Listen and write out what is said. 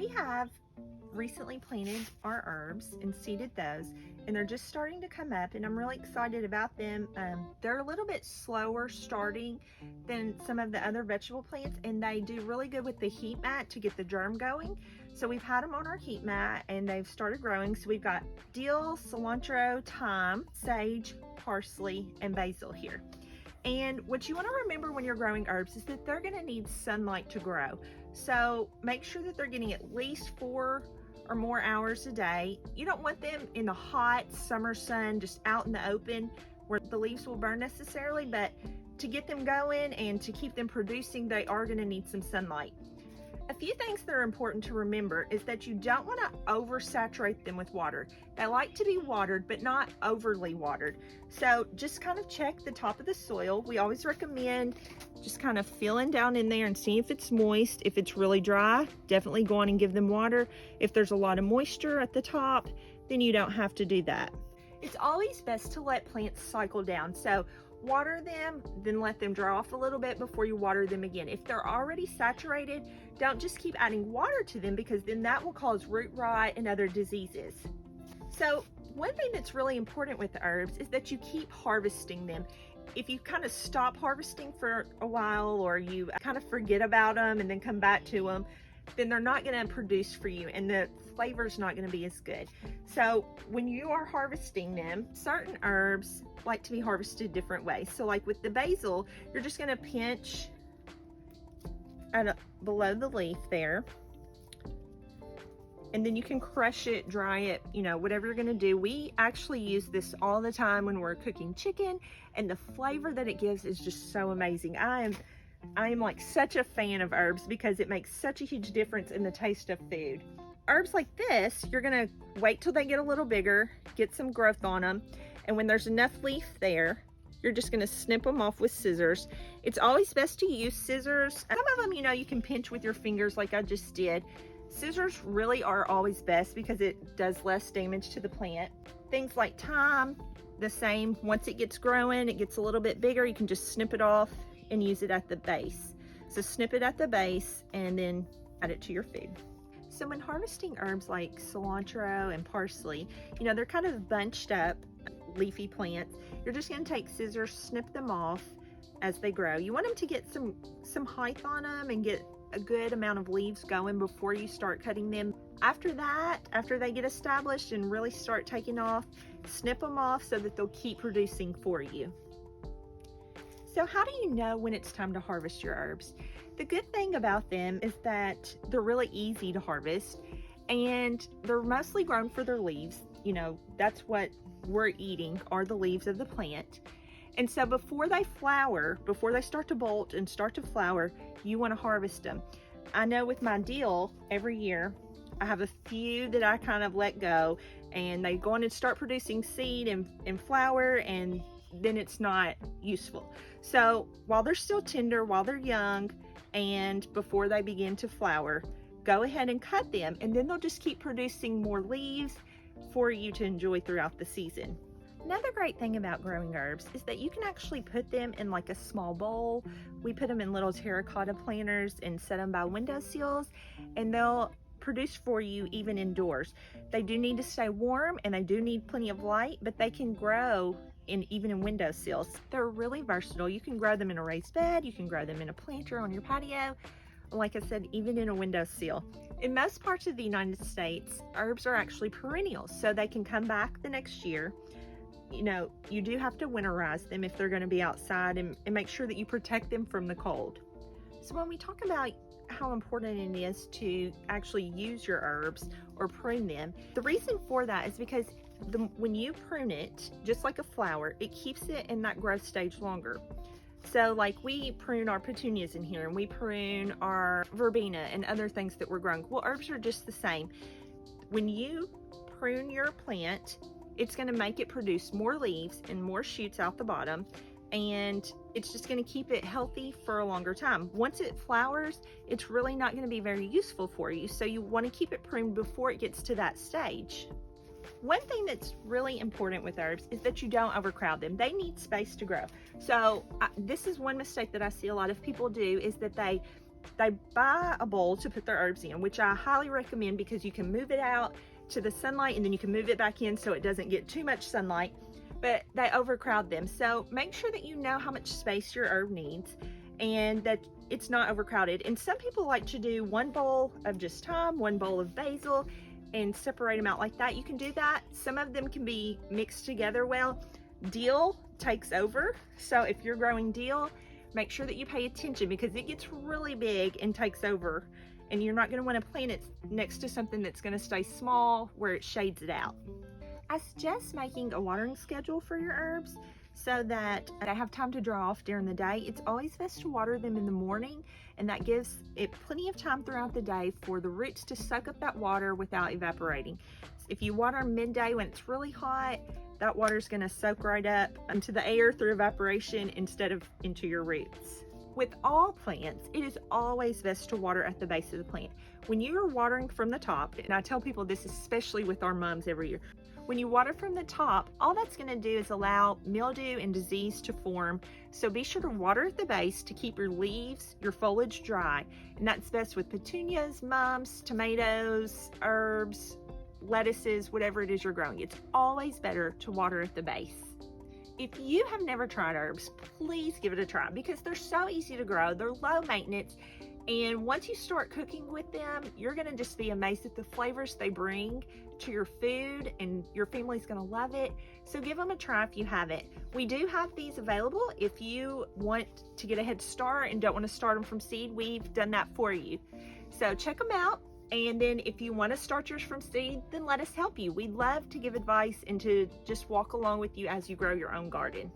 we have recently planted our herbs and seeded those, and they're just starting to come up, and I'm really excited about them. They're a little bit slower starting than some of the other vegetable plants, and they do really good with the heat mat to get the germ going. So we've had them on our heat mat and they've started growing. So we've got dill, cilantro, thyme, sage, parsley, and basil here. And what you want to remember when you're growing herbs is that they're going to need sunlight to grow. So make sure that they're getting at least 4 or more hours a day. You don't want them in the hot summer sun, just out in the open where the leaves will burn necessarily, but to get them going and to keep them producing, they are going to need some sunlight. A few things that are important to remember is that you don't want to oversaturate them with water. They like to be watered, but not overly watered. So just kind of check the top of the soil. We always recommend just kind of feeling down in there and seeing if it's moist. If it's really dry, definitely go on and give them water. If there's a lot of moisture at the top, then you don't have to do that. It's always best to let plants cycle down. So water them, then let them dry off a little bit before you water them again. If they're already saturated, don't just keep adding water to them, because then that will cause root rot and other diseases. So one thing that's really important with the herbs is that you keep harvesting them. If you kind of stop harvesting for a while, or you kind of forget about them and then come back to them, then they're not going to produce for you and the flavor's not going to be as good. So when you are harvesting them, certain herbs like to be harvested different ways. So like with the basil, you're just going to pinch below the leaf there, and then you can crush it, dry it, you know, whatever you're going to do. We actually use this all the time when we're cooking chicken, and the flavor that it gives is just so amazing. I am like such a fan of herbs because it makes such a huge difference in the taste of food. Herbs like this, you're gonna wait till they get a little bigger, get some growth on them, and when there's enough leaf there, you're just gonna snip them off with scissors. It's always best to use scissors. Some of them, you know, you can pinch with your fingers like I just did. Scissors really are always best because it does less damage to the plant. Things like thyme, the same. Once it gets growing, it gets a little bit bigger, you can just snip it off and use it at the base. So snip it at the base and then add it to your food. So when harvesting herbs like cilantro and parsley, you know, they're kind of bunched up leafy plants. You're just going to take scissors, snip them off as they grow. You want them to get some height on them and get a good amount of leaves going before you start cutting them. After that, after they get established and really start taking off, snip them off so that they'll keep producing for you. So how do you know when it's time to harvest your herbs? The good thing about them is that they're really easy to harvest, and they're mostly grown for their leaves. You know, that's what we're eating, are the leaves of the plant. And so before they flower, before they start to bolt and start to flower, you want to harvest them. I know with my dill, every year I have a few that I kind of let go, and they go on and start producing seed and flower, and then it's not useful. So while they're still tender, while they're young, and before they begin to flower, go ahead and cut them, and then they'll just keep producing more leaves for you to enjoy throughout the season. Another great thing about growing herbs is that you can actually put them in like a small bowl. We put them in little terracotta planters and set them by windowsills, and they'll produce for you even indoors. They do need to stay warm and they do need plenty of light, but they can grow even in windowsills. They're really versatile. You can grow them in a raised bed, you can grow them in a planter on your patio, like I said, even in a windowsill. In most parts of the United States, herbs are actually perennials, so they can come back the next year. You know, you do have to winterize them if they're going to be outside, and make sure that you protect them from the cold. So when we talk about how important it is to actually use your herbs or prune them, the reason for that is because when you prune it, just like a flower, it keeps it in that growth stage longer. So like we prune our petunias in here, and we prune our verbena and other things that we're growing. Well, herbs are just the same. When you prune your plant, it's going to make it produce more leaves and more shoots out the bottom, and it's just going to keep it healthy for a longer time. Once it flowers, it's really not going to be very useful for you, so you want to keep it pruned before it gets to that stage. One thing that's really important with herbs is that you don't overcrowd them. They need space to grow. So this is one mistake that I see a lot of people do, is that they they buy a bowl to put their herbs in, which I highly recommend because you can move it out to the sunlight and then you can move it back in so it doesn't get too much sunlight, but they overcrowd them. So make sure that you know how much space your herb needs and that it's not overcrowded. And some people like to do one bowl of just thyme, one bowl of basil, and separate them out like that. You can do that. Some of them can be mixed together well. Dill takes over, so if you're growing dill, make sure that you pay attention because it gets really big and takes over, and you're not going to want to plant it next to something that's going to stay small where it shades it out. I suggest making a watering schedule for your herbs so that they have time to dry off during the day. It's always best to water them in the morning, and that gives it plenty of time throughout the day for the roots to soak up that water without evaporating. If you water midday when it's really hot, that water is going to soak right up into the air through evaporation instead of into your roots. With all plants, it is always best to water at the base of the plant. When you're watering from the top, and I tell people this especially with our mums every year, when you water from the top, all that's going to do is allow mildew and disease to form. So be sure to water at the base to keep your leaves, your foliage dry. And that's best with petunias, mums, tomatoes, herbs, lettuces, whatever it is you're growing. It's always better to water at the base. If you have never tried herbs, please give it a try because they're so easy to grow. They're low maintenance. And once you start cooking with them, you're going to just be amazed at the flavors they bring to your food, and your family's going to love it. So give them a try if you haven't. We do have these available if you want to get a head start and don't want to start them from seed. We've done that for you. So check them out. And then if you want to start yours from seed, then let us help you. We'd love to give advice and to just walk along with you as you grow your own garden.